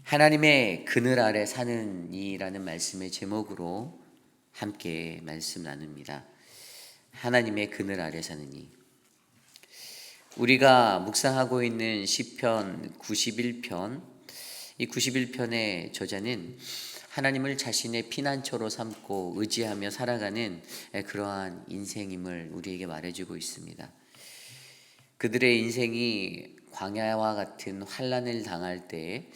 하나님의 그늘 아래 사는 이라는 말씀의 제목으로 함께 말씀 나눕니다. 하나님의 그늘 아래 사는 이. 우리가 묵상하고 있는 시편 91편, 이 91편의 저자는 하나님을 자신의 피난처로 삼고 의지하며 살아가는 그러한 인생임을 우리에게 말해주고 있습니다. 그들의 인생이 광야와 같은 환난을 당할 때,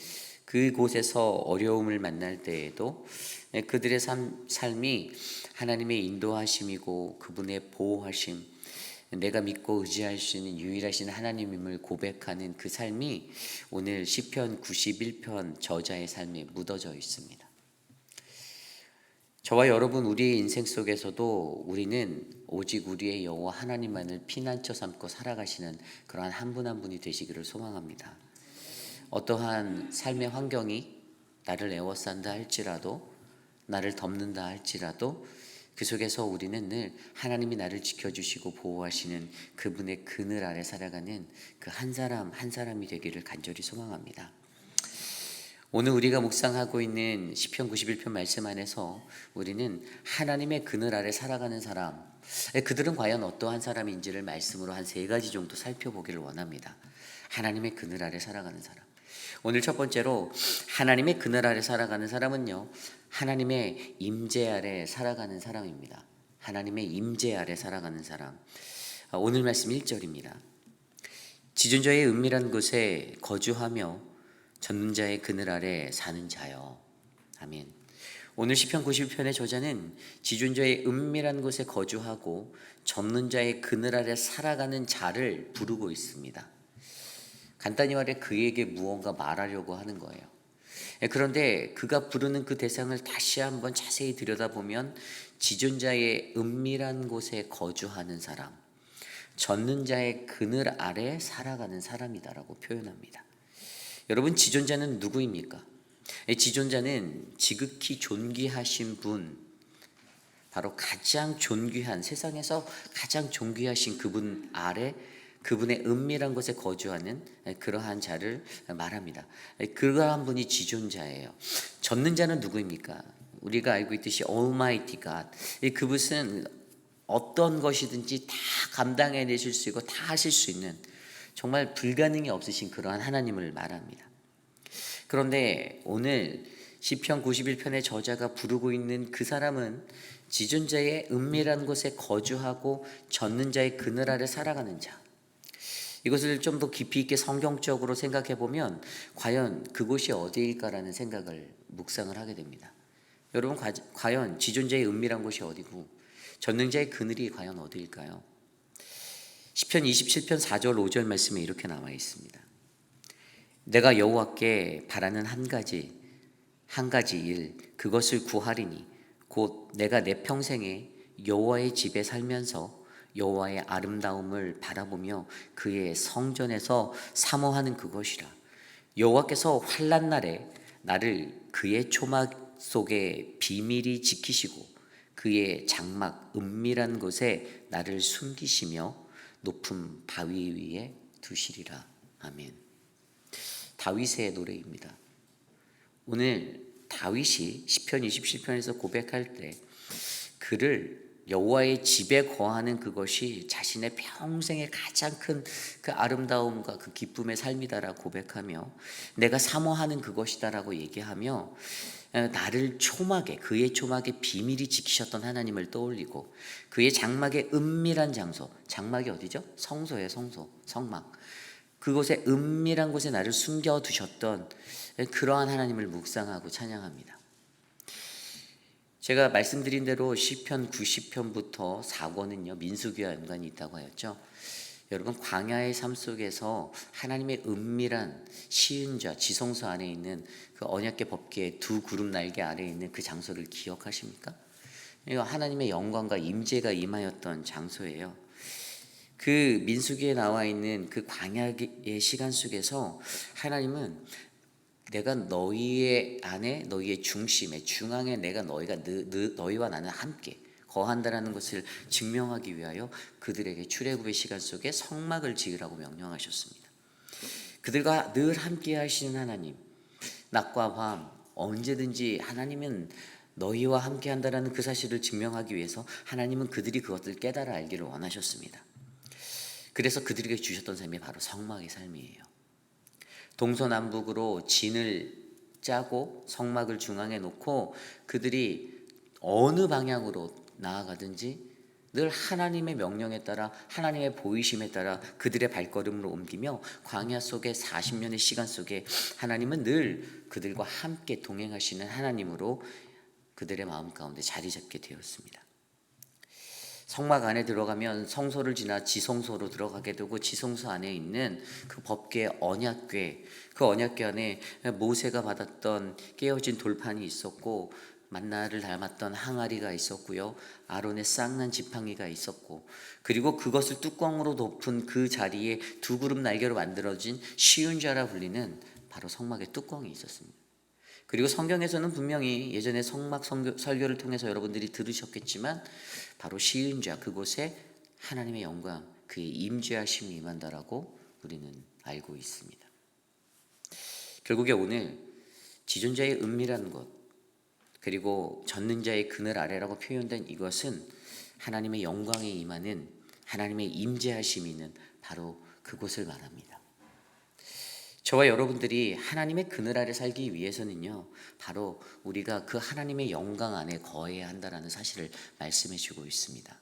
그곳에서 어려움을 만날 때에도 그들의 삶이 하나님의 인도하심이고 그분의 보호하심, 내가 믿고 의지할 수 있는 유일하신 하나님임을 고백하는 그 삶이 오늘 시편 91편 저자의 삶에 묻어져 있습니다. 저와 여러분, 우리의 인생 속에서도 우리는 오직 우리의 여호와 하나님만을 피난처 삼고 살아가시는 그러한 한 분 한 분이 되시기를 소망합니다. 어떠한 삶의 환경이 나를 에워싼다 할지라도, 나를 덮는다 할지라도 그 속에서 우리는 늘 하나님이 나를 지켜주시고 보호하시는 그분의 그늘 아래 살아가는 그 한 사람 한 사람이 되기를 간절히 소망합니다. 오늘 우리가 묵상하고 있는 시편 91편 말씀 안에서 우리는 하나님의 그늘 아래 살아가는 사람, 그들은 과연 어떠한 사람인지를 말씀으로 한 3가지 정도 살펴보기를 원합니다. 하나님의 그늘 아래 살아가는 사람. 오늘 첫 번째로 하나님의 그늘 아래 살아가는 사람은요, 하나님의 임재 아래 살아가는 사람입니다. 하나님의 임재 아래 살아가는 사람. 오늘 말씀 1절입니다. 지존자의 은밀한 곳에 거주하며 젖는 자의 그늘 아래 사는 자여. 아멘. 오늘 시편 91편의 저자는 지존자의 은밀한 곳에 거주하고 젖는 자의 그늘 아래 살아가는 자를 부르고 있습니다. 간단히 말해 그에게 무언가 말하려고 하는 거예요. 그런데 그가 부르는 그 대상을 다시 한번 자세히 들여다보면 지존자의 은밀한 곳에 거주하는 사람, 젖는 자의 그늘 아래 살아가는 사람이다라고 표현합니다. 여러분, 지존자는 누구입니까? 지존자는 지극히 존귀하신 분, 바로 가장 존귀한, 세상에서 가장 존귀하신 그분 아래, 그분의 은밀한 곳에 거주하는 그러한 자를 말합니다. 그러한 분이 지존자예요. 젖는 자는 누구입니까? 우리가 알고 있듯이 Almighty God, 그분은 어떤 것이든지 다 감당해내실 수 있고 다 하실 수 있는, 정말 불가능이 없으신 그러한 하나님을 말합니다. 그런데 오늘 시편 91편의 저자가 부르고 있는 그 사람은 지존자의 은밀한 곳에 거주하고 젖는 자의 그늘 아래 살아가는 자. 이것을 좀 더 깊이 있게 성경적으로 생각해 보면 과연 그곳이 어디일까라는 생각을 묵상을 하게 됩니다. 여러분, 과연 지존자의 은밀한 곳이 어디고 젖는 자의 그늘이 과연 어디일까요? 시편 27편 4절 5절 말씀에 이렇게 나와 있습니다. 내가 여호와께 바라는 한 가지 일, 그것을 구하리니 곧 내가 내 평생에 여호와의 집에 살면서 여호와의 아름다움을 바라보며 그의 성전에서 사모하는 그것이라. 여호와께서 환난 날에 나를 그의 초막 속에 비밀히 지키시고 그의 장막 은밀한 곳에 나를 숨기시며 높은 바위 위에 두시리라. 아멘. 다윗의 노래입니다. 오늘 다윗이 시편 27편에서 고백할 때 그를 여호와의 집에 거하는 그것이 자신의 평생의 가장 큰 그 아름다움과 그 기쁨의 삶이다라고 고백하며 내가 사모하는 그것이다라고 얘기하며 나를 초막에, 그의 초막에 비밀히 지키셨던 하나님을 떠올리고 그의 장막의 은밀한 장소, 장막이 어디죠? 성소예요. 성소, 성막. 그곳에 은밀한 곳에 나를 숨겨두셨던 그러한 하나님을 묵상하고 찬양합니다. 제가 말씀드린 대로 시편 90편부터 4권은요 민수기와 연관이 있다고 하였죠. 여러분, 광야의 삶 속에서 하나님의 은밀한 시은좌 지성소 안에 있는 그 언약궤 법궤의 2구름 날개 아래에 있는 그 장소를 기억하십니까? 이거 하나님의 영광과 임재가 임하였던 장소예요. 그 민수기에 나와 있는 그 광야의 시간 속에서 하나님은 내가 너희의 안에, 너희의 중심에, 중앙에 내가 너희와 나는 함께 거한다라는 것을 증명하기 위하여 그들에게 출애굽의 시간 속에 성막을 지으라고 명령하셨습니다. 그들과 늘 함께 하시는 하나님, 낮과 밤 언제든지 하나님은 너희와 함께 한다라는 그 사실을 증명하기 위해서 하나님은 그들이 그것을 깨달아 알기를 원하셨습니다. 그래서 그들에게 주셨던 삶이 바로 성막의 삶이에요. 동서남북으로 진을 짜고 성막을 중앙에 놓고 그들이 어느 방향으로 나아가든지 늘 하나님의 명령에 따라 하나님의 보이심에 따라 그들의 발걸음으로 옮기며 광야 속의 40년의 시간 속에 하나님은 늘 그들과 함께 동행하시는 하나님으로 그들의 마음 가운데 자리 잡게 되었습니다. 성막 안에 들어가면 성소를 지나 지성소로 들어가게 되고 지성소 안에 있는 그 법궤 언약궤, 그 언약궤 안에 모세가 받았던 깨어진 돌판이 있었고 만나를 닮았던 항아리가 있었고요. 아론의 쌍난 지팡이가 있었고 그리고 그것을 뚜껑으로 덮은 그 자리에 두 그룹 날개로 만들어진 시은자라 불리는 바로 성막의 뚜껑이 있었습니다. 그리고 성경에서는 분명히 예전에 성막 설교를 통해서 여러분들이 들으셨겠지만 바로 시은자 그곳에 하나님의 영광 그의 임재하심이 임한다라고 우리는 알고 있습니다. 결국에 오늘 지존자의 은밀한 것 그리고 젖는 자의 그늘 아래라고 표현된 이것은 하나님의 영광에 임하는 하나님의 임재하심이 있는 바로 그곳을 말합니다. 저와 여러분들이 하나님의 그늘 아래 살기 위해서는요, 바로 우리가 그 하나님의 영광 안에 거해야 한다라는 사실을 말씀해 주고 있습니다.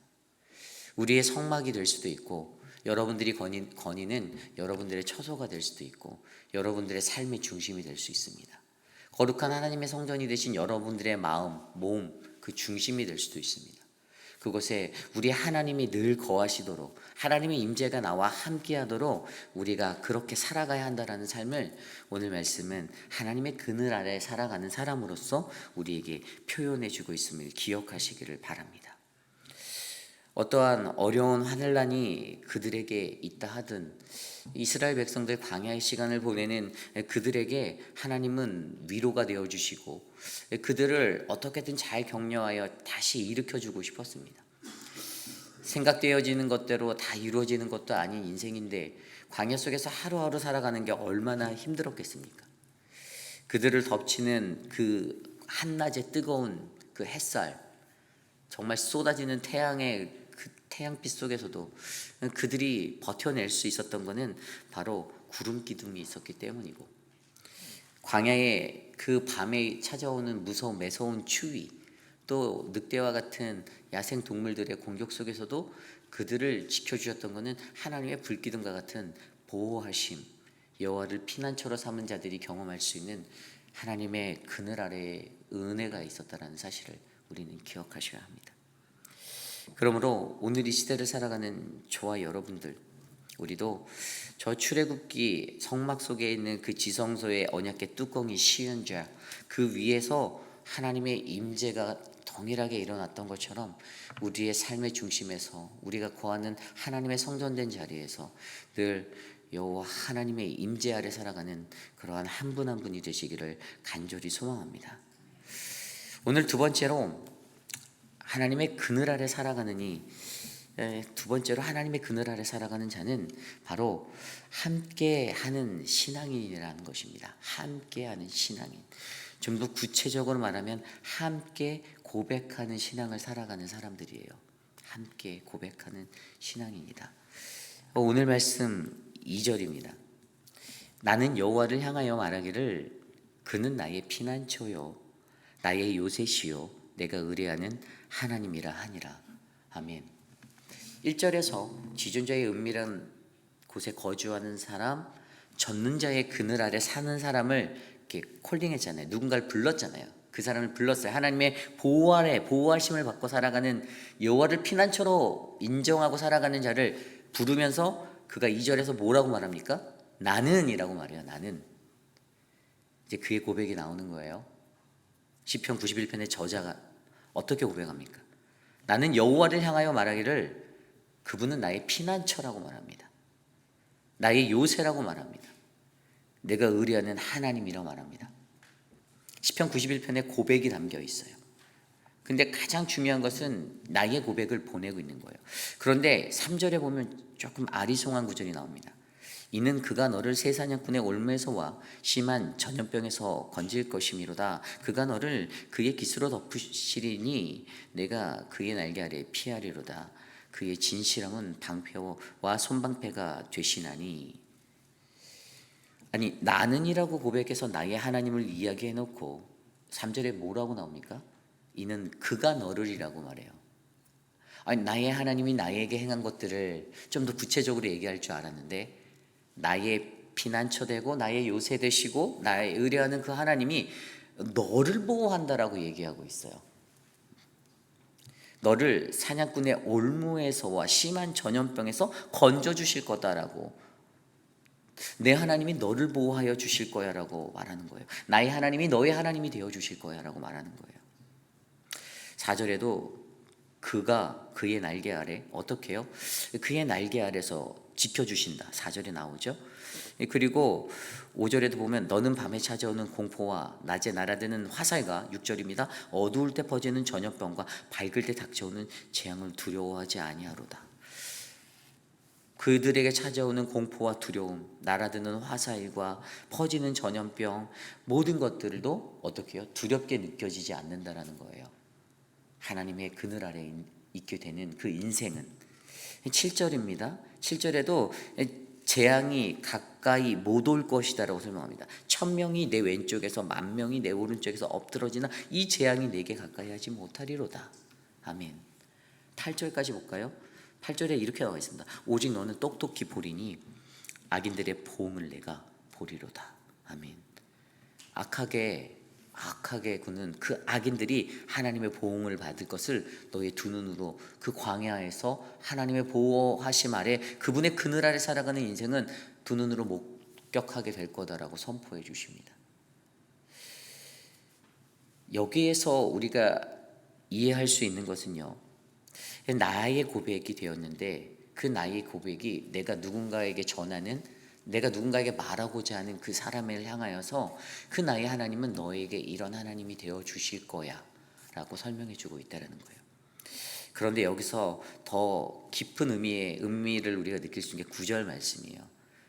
우리의 성막이 될 수도 있고, 여러분들이 거니는 여러분들의 처소가 될 수도 있고, 여러분들의 삶의 중심이 될 수 있습니다. 거룩한 하나님의 성전이 되신 여러분들의 마음, 몸, 그 중심이 될 수도 있습니다. 그곳에 우리 하나님이 늘 거하시도록 하나님의 임재가 나와 함께하도록 우리가 그렇게 살아가야 한다라는 삶을 오늘 말씀은 하나님의 그늘 아래 살아가는 사람으로서 우리에게 표현해주고 있음을 기억하시기를 바랍니다. 어떠한 어려운 환난이 그들에게 있다 하든 이스라엘 백성들 광야의 시간을 보내는 그들에게 하나님은 위로가 되어주시고 그들을 어떻게든 잘 격려하여 다시 일으켜주고 싶었습니다. 생각되어지는 것대로 다 이루어지는 것도 아닌 인생인데 광야 속에서 하루하루 살아가는 게 얼마나 힘들었겠습니까? 그들을 덮치는 그 한낮의 뜨거운 그 햇살, 정말 쏟아지는 태양의 그 태양빛 속에서도 그들이 버텨낼 수 있었던 것은 바로 구름 기둥이 있었기 때문이고, 광야의 그 밤에 찾아오는 매서운 추위, 또 늑대와 같은 야생 동물들의 공격 속에서도 그들을 지켜주셨던 것은 하나님의 불기둥과 같은 보호하심, 여호와를 피난처로 삼은 자들이 경험할 수 있는 하나님의 그늘 아래에 은혜가 있었다는 사실을 우리는 기억하셔야 합니다. 그러므로 오늘 이 시대를 살아가는 저와 여러분들, 우리도 저 출애굽기 성막 속에 있는 그 지성소의 언약궤 뚜껑이 씌운 자, 그 위에서 하나님의 임재가 동일하게 일어났던 것처럼 우리의 삶의 중심에서 우리가 거하는 하나님의 성전된 자리에서 늘 여호와 하나님의 임재 아래 살아가는 그러한 한 분 한 분이 되시기를 간절히 소망합니다. 오늘 두 번째로 하나님의 그늘 아래 살아가느니, 두 번째로 하나님의 그늘 아래 살아가는 자는 바로 함께하는 신앙인이라는 것입니다. 함께하는 신앙인. 좀 더 구체적으로 말하면 함께 고백하는 신앙을 살아가는 사람들이에요. 함께 고백하는 신앙인이다. 오늘 말씀 2절입니다. 나는 여호와를 향하여 말하기를 그는 나의 피난처요 나의 요새시요 내가 의뢰하는 하나님이라 하니라. 아멘. 1절에서 지존자의 은밀한 곳에 거주하는 사람, 젖는 자의 그늘 아래 사는 사람을 이렇게 콜링했잖아요. 누군가를 불렀잖아요. 그 사람을 불렀어요. 하나님의 보호 아래 보호하심을 받고 살아가는, 여호와를 피난처로 인정하고 살아가는 자를 부르면서 그가 2절에서 뭐라고 말합니까? 나는 이라고 말해요. 나는. 이제 그의 고백이 나오는 거예요. 시편 91편의 저자가 어떻게 고백합니까? 나는 여호와를 향하여 말하기를 그분은 나의 피난처라고 말합니다. 나의 요새라고 말합니다. 내가 의뢰하는 하나님이라고 말합니다. 시편 91편에 고백이 담겨 있어요. 근데 가장 중요한 것은 나의 고백을 보내고 있는 거예요. 그런데 3절에 보면 조금 아리송한 구절이 나옵니다. 이는 그가 너를 새 사냥꾼의 올무에서와 심한 전염병에서 건질 것이미로다. 그가 너를 그의 깃으로 덮으시리니 내가 그의 날개 아래 피하리로다. 그의 진실함은 방패와 손방패가 되시나니. 아니, 나는이라고 고백해서 나의 하나님을 이야기해 놓고 3절에 뭐라고 나옵니까? 이는 그가 너를이라고 말해요. 아니, 나의 하나님이 나에게 행한 것들을 좀 더 구체적으로 얘기할 줄 알았는데, 나의 피난처 되고 나의 요새 되시고 나의 의뢰하는 그 하나님이 너를 보호한다라고 얘기하고 있어요. 너를 사냥꾼의 올무에서와 심한 전염병에서 건져 주실 거다라고, 내 하나님이 너를 보호하여 주실 거야라고 말하는 거예요. 나의 하나님이 너의 하나님이 되어 주실 거야라고 말하는 거예요. 4절에도 그가 그의 날개 아래 어떻게 해요? 그의 날개 아래서 지켜주신다. 4절에 나오죠. 그리고 5절에도 보면 너는 밤에 찾아오는 공포와 낮에 날아드는 화살과 6절입니다. 어두울 때 퍼지는 전염병과 밝을 때 닥쳐오는 재앙을 두려워하지 아니하로다. 그들에게 찾아오는 공포와 두려움, 날아드는 화살과 퍼지는 전염병, 모든 것들도 어떻게 해요? 두렵게 느껴지지 않는다라는 거예요. 하나님의 그늘 아래 있게 되는 그 인생은. 7절입니다. 7절에도 재앙이 가까이 못 올 것이다라고 설명합니다. 1000명이 내 왼쪽에서 10,000명이 내 오른쪽에서 엎드러지나 이 재앙이 내게 가까이 하지 못하리로다. 아멘. 8절까지 볼까요? 8절에 이렇게 나와 있습니다. 오직 너는 똑똑히 보리니 악인들의 보응을 내가 보리로다. 아멘. 악하게 구는 그 악인들이 하나님의 보응을 받을 것을 너의 두 눈으로, 그 광야에서 하나님의 보호하심 아래 그분의 그늘 아래 살아가는 인생은 두 눈으로 목격하게 될 거다라고 선포해 주십니다. 여기에서 우리가 이해할 수 있는 것은요, 나의 고백이 되었는데 그 나의 고백이 내가 누군가에게 전하는, 내가 누군가에게 말하고자 하는 그 사람을 향하여서 그 나의 하나님은 너에게 이런 하나님이 되어 주실 거야 라고 설명해 주고 있다는 거예요. 그런데 여기서 더 깊은 의미를 우리가 느낄 수 있는 게 9절 말씀이에요.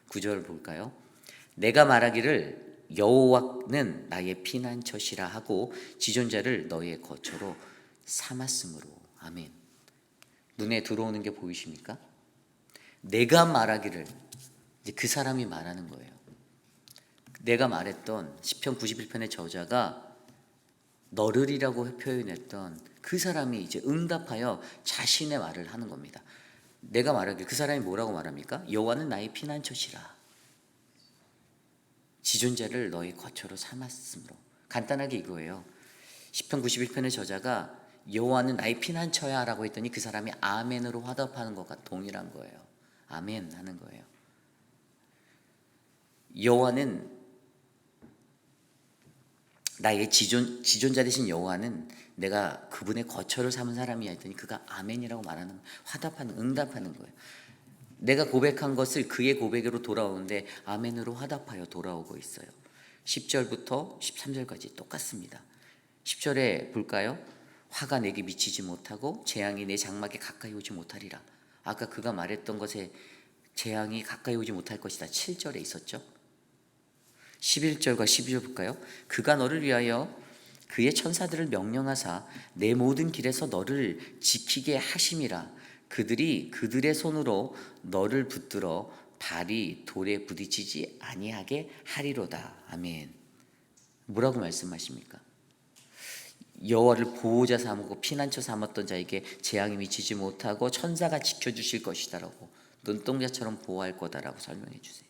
9절 볼까요? 내가 말하기를 여호와는 나의 피난처시라 하고 지존자를 너의 거처로 삼았으므로. 아멘. 눈에 들어오는 게 보이십니까? 내가 말하기를, 이제 그 사람이 말하는 거예요. 내가 말했던 시편 91편의 저자가 너를이라고 표현했던 그 사람이 이제 응답하여 자신의 말을 하는 겁니다. 내가 말하길, 그 사람이 뭐라고 말합니까? 여호와는 나의 피난처시라. 지존자를 너의 거처로 삼았으므로. 간단하게 이거예요. 시편 91편의 저자가 여호와는 나의 피난처야 라고 했더니 그 사람이 아멘으로 화답하는 것과 동일한 거예요. 아멘 하는 거예요. 여호와는 나의 지존자 되신 여호와는 내가 그분의 거처를 삼은 사람이야 했더니 그가 아멘이라고 말하는, 화답하는, 응답하는 거예요. 내가 고백한 것을 그의 고백으로 돌아오는데 아멘으로 화답하여 돌아오고 있어요. 10절부터 13절까지 똑같습니다. 10절에 볼까요? 화가 내게 미치지 못하고 재앙이 내 장막에 가까이 오지 못하리라. 아까 그가 말했던 것에 재앙이 가까이 오지 못할 것이다. 7절에 있었죠. 11절과 12절 볼까요? 그가 너를 위하여 그의 천사들을 명령하사 내 모든 길에서 너를 지키게 하심이라. 그들이 그들의 손으로 너를 붙들어 발이 돌에 부딪히지 아니하게 하리로다. 아멘. 뭐라고 말씀하십니까? 여호와를 보호자 삼고 피난처 삼았던 자에게 재앙이 미치지 못하고 천사가 지켜주실 것이다라고, 눈동자처럼 보호할 거다라고 설명해 주세요.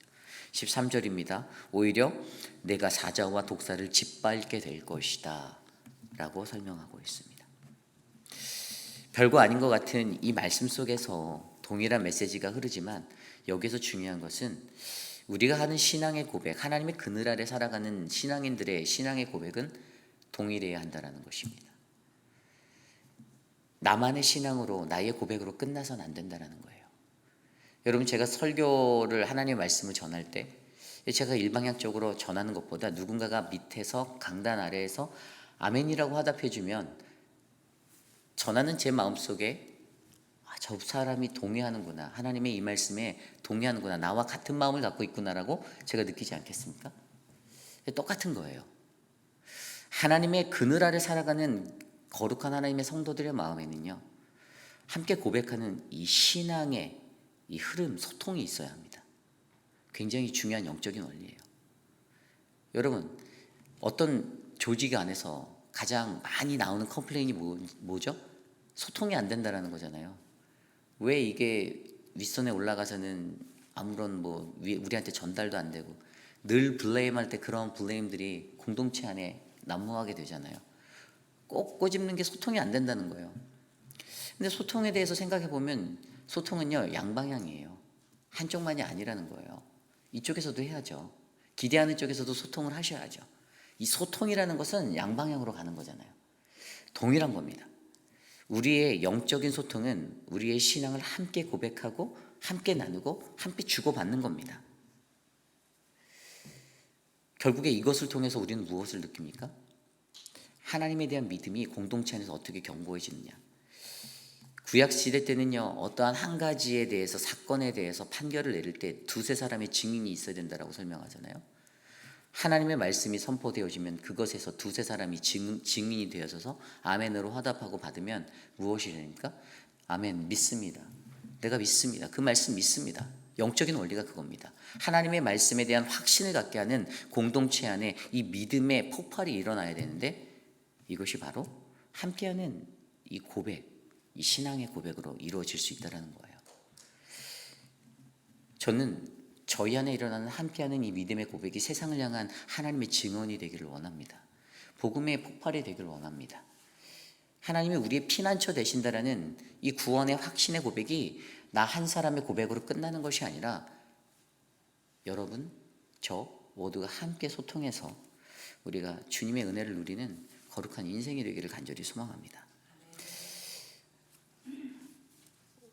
13절입니다. 오히려 내가 사자와 독사를 짓밟게 될 것이다 라고 설명하고 있습니다. 별거 아닌 것 같은 이 말씀 속에서 동일한 메시지가 흐르지만 여기서 중요한 것은 우리가 하는 신앙의 고백, 하나님의 그늘 아래 살아가는 신앙인들의 신앙의 고백은 동일해야 한다는 것입니다. 나만의 신앙으로, 나의 고백으로 끝나서는 안 된다는 거예요. 여러분, 제가 설교를, 하나님의 말씀을 전할 때 제가 일방향적으로 전하는 것보다 누군가가 밑에서 강단 아래에서 아멘이라고 화답해 주면 전하는 제 마음속에 저 사람이 동의하는구나. 하나님의 이 말씀에 동의하는구나. 나와 같은 마음을 갖고 있구나라고 제가 느끼지 않겠습니까? 똑같은 거예요. 하나님의 그늘 아래 살아가는 거룩한 하나님의 성도들의 마음에는요, 함께 고백하는 이 신앙의 이 흐름, 소통이 있어야 합니다. 굉장히 중요한 영적인 원리예요. 여러분, 어떤 조직 안에서 가장 많이 나오는 컴플레인이 뭐죠? 소통이 안 된다라는 거잖아요. 왜 이게 윗선에 올라가서는 아무런 우리한테 전달도 안 되고 늘 블레임할 때 그런 블레임들이 공동체 안에 난무하게 되잖아요. 꼭 꼬집는 게 소통이 안 된다는 거예요. 근데 소통에 대해서 생각해 보면 소통은요, 양방향이에요. 한쪽만이 아니라는 거예요. 이쪽에서도 해야죠. 기대하는 쪽에서도 소통을 하셔야죠. 이 소통이라는 것은 양방향으로 가는 거잖아요. 동일한 겁니다. 우리의 영적인 소통은 우리의 신앙을 함께 고백하고 함께 나누고 함께 주고받는 겁니다. 결국에 이것을 통해서 우리는 무엇을 느낍니까? 하나님에 대한 믿음이 공동체 안에서 어떻게 견고해지느냐. 구약시대 때는요, 어떠한 한 가지에 대해서, 사건에 대해서 판결을 내릴 때 두세 사람의 증인이 있어야 된다고 설명하잖아요. 하나님의 말씀이 선포되어지면 그것에서 두세 사람이 증인이 되어서 아멘으로 화답하고 받으면 무엇이 됩니까? 아멘, 믿습니다. 내가 믿습니다. 그 말씀 믿습니다. 영적인 원리가 그겁니다. 하나님의 말씀에 대한 확신을 갖게 하는 공동체 안에 이 믿음의 폭발이 일어나야 되는데, 이것이 바로 함께하는 이 고백, 이 신앙의 고백으로 이루어질 수 있다는 거예요. 저는 저희 안에 일어나는 함께하는 이 믿음의 고백이 세상을 향한 하나님의 증언이 되기를 원합니다. 복음의 폭발이 되기를 원합니다. 하나님이 우리의 피난처 되신다라는 이 구원의 확신의 고백이 나 한 사람의 고백으로 끝나는 것이 아니라 여러분, 저 모두가 함께 소통해서 우리가 주님의 은혜를 누리는 거룩한 인생이 되기를 간절히 소망합니다.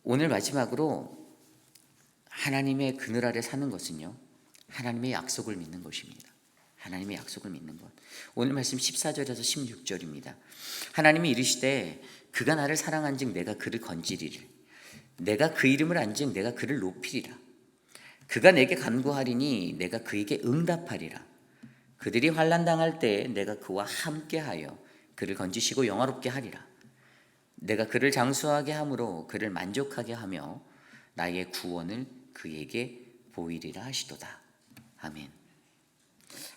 오늘 마지막으로 하나님의 그늘 아래 사는 것은요, 하나님의 약속을 믿는 것입니다. 하나님의 약속을 믿는 것. 오늘 말씀 14절에서 16절입니다. 하나님이 이르시되 그가 나를 사랑한즉 내가 그를 건지리를, 내가 그 이름을 안즉 내가 그를 높이리라. 그가 내게 간구하리니 내가 그에게 응답하리라. 그들이 환난당할 때 내가 그와 함께하여 그를 건지시고 영화롭게 하리라. 내가 그를 장수하게 함으로 그를 만족하게 하며 나의 구원을 그에게 보이리라 하시도다. 아멘.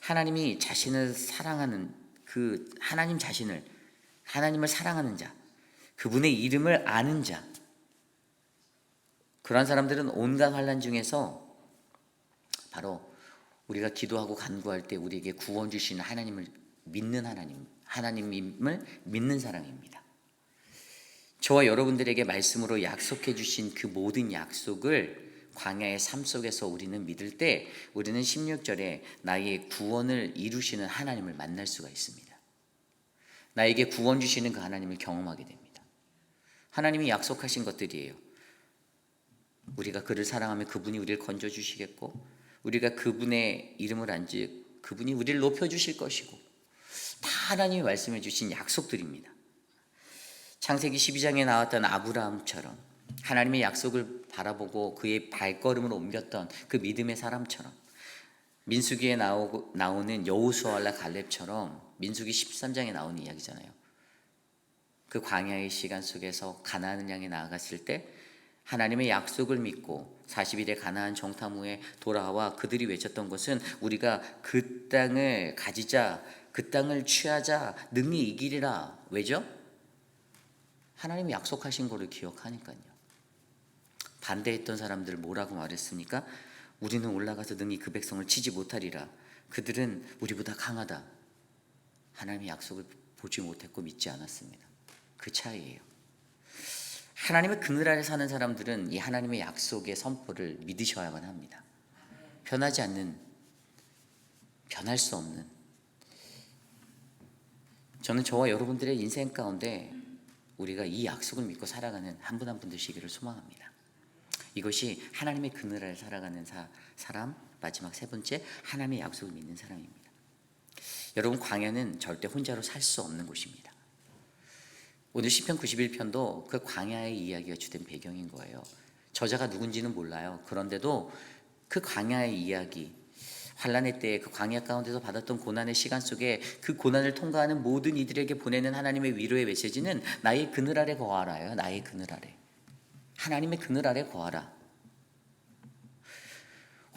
하나님이 자신을 사랑하는 그 하나님 자신을, 하나님을 사랑하는 자, 그분의 이름을 아는 자, 그러한 사람들은 온갖 환난 중에서 바로 우리가 기도하고 간구할 때 우리에게 구원 주시는 하나님을 믿는 하나님임을 믿는 사람입니다. 저와 여러분들에게 말씀으로 약속해 주신 그 모든 약속을 광야의 삶 속에서 우리는 믿을 때 우리는 16절에 나의 구원을 이루시는 하나님을 만날 수가 있습니다. 나에게 구원 주시는 그 하나님을 경험하게 됩니다. 하나님이 약속하신 것들이에요. 우리가 그를 사랑하면 그분이 우리를 건져주시겠고, 우리가 그분의 이름을 안즉 그분이 우리를 높여주실 것이고, 다 하나님이 말씀해 주신 약속들입니다. 창세기 12장에 나왔던 아브라함처럼 하나님의 약속을 바라보고 그의 발걸음을 옮겼던 그 믿음의 사람처럼, 민수기에 나오는 여호수아와 갈렙처럼 민수기 13장에 나오는 이야기잖아요. 그 광야의 시간 속에서 가나안을 향해 나아갔을 때 하나님의 약속을 믿고 40일의 가나안 정탐 후에 돌아와 그들이 외쳤던 것은 우리가 그 땅을 가지자, 그 땅을 취하자, 능히 이기리라. 왜죠? 하나님이 약속하신 것을 기억하니까요. 반대했던 사람들 뭐라고 말했습니까? 우리는 올라가서 능히 그 백성을 치지 못하리라. 그들은 우리보다 강하다. 하나님의 약속을 보지 못했고 믿지 않았습니다. 그 차이예요. 하나님의 그늘 아래 사는 사람들은 이 하나님의 약속의 선포를 믿으셔야만 합니다. 변하지 않는, 변할 수 없는, 저는 저와 여러분들의 인생 가운데 우리가 이 약속을 믿고 살아가는 한 분 한 분 되시기를 소망합니다. 이것이 하나님의 그늘 아래 살아가는 사람, 마지막 세 번째, 하나님의 약속을 믿는 사람입니다. 여러분, 광야는 절대 혼자로 살 수 없는 곳입니다. 오늘 시편 91편도 그 광야의 이야기가 주된 배경인 거예요. 저자가 누군지는 몰라요. 그런데도 그 광야의 이야기, 환란의 때에 그 광야 가운데서 받았던 고난의 시간 속에 그 고난을 통과하는 모든 이들에게 보내는 하나님의 위로의 메시지는 나의 그늘 아래 거하라요. 나의 그늘 아래. 하나님의 그늘 아래 거하라.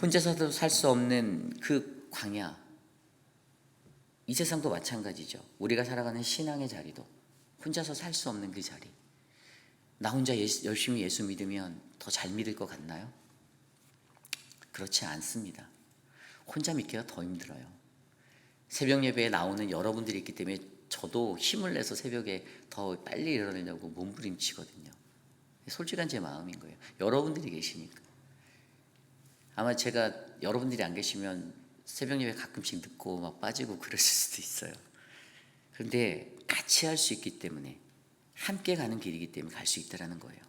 혼자서도 살 수 없는 그 광야, 이 세상도 마찬가지죠. 우리가 살아가는 신앙의 자리도 혼자서 살 수 없는 그 자리. 나 혼자 열심히 예수 믿으면 더 잘 믿을 것 같나요? 그렇지 않습니다. 혼자 믿기가 더 힘들어요. 새벽 예배에 나오는 여러분들이 있기 때문에 저도 힘을 내서 새벽에 더 빨리 일어나려고 몸부림치거든요. 솔직한 제 마음인 거예요. 여러분들이 계시니까. 아마 제가 여러분들이 안 계시면 새벽 예배 가끔씩 늦고 막 빠지고 그랬을 수도 있어요. 그런데 같이 할 수 있기 때문에, 함께 가는 길이기 때문에 갈 수 있다는 거예요.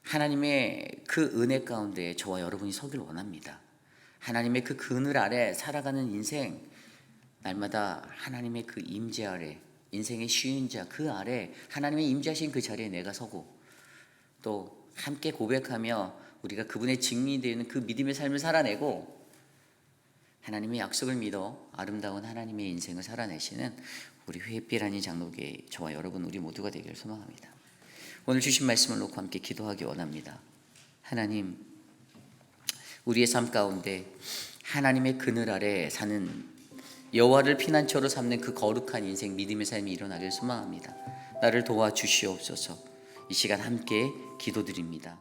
하나님의 그 은혜 가운데 저와 여러분이 서길 원합니다. 하나님의 그 그늘 아래 살아가는 인생, 날마다 하나님의 그 임재 아래, 인생의 쉬운 자 그 아래 하나님의 임재하신 그 자리에 내가 서고, 또 함께 고백하며 우리가 그분의 증인이 되는 그 믿음의 삶을 살아내고, 하나님의 약속을 믿어 아름다운 하나님의 인생을 살아내시는 우리 회빛라니 장로교회 저와 여러분 우리 모두가 되기를 소망합니다. 오늘 주신 말씀을 놓고 함께 기도하기 원합니다. 하나님, 우리의 삶 가운데 하나님의 그늘 아래 사는, 여호와를 피난처로 삼는 그 거룩한 인생, 믿음의 삶이 일어나길 소망합니다. 나를 도와주시옵소서. 이 시간 함께 기도드립니다.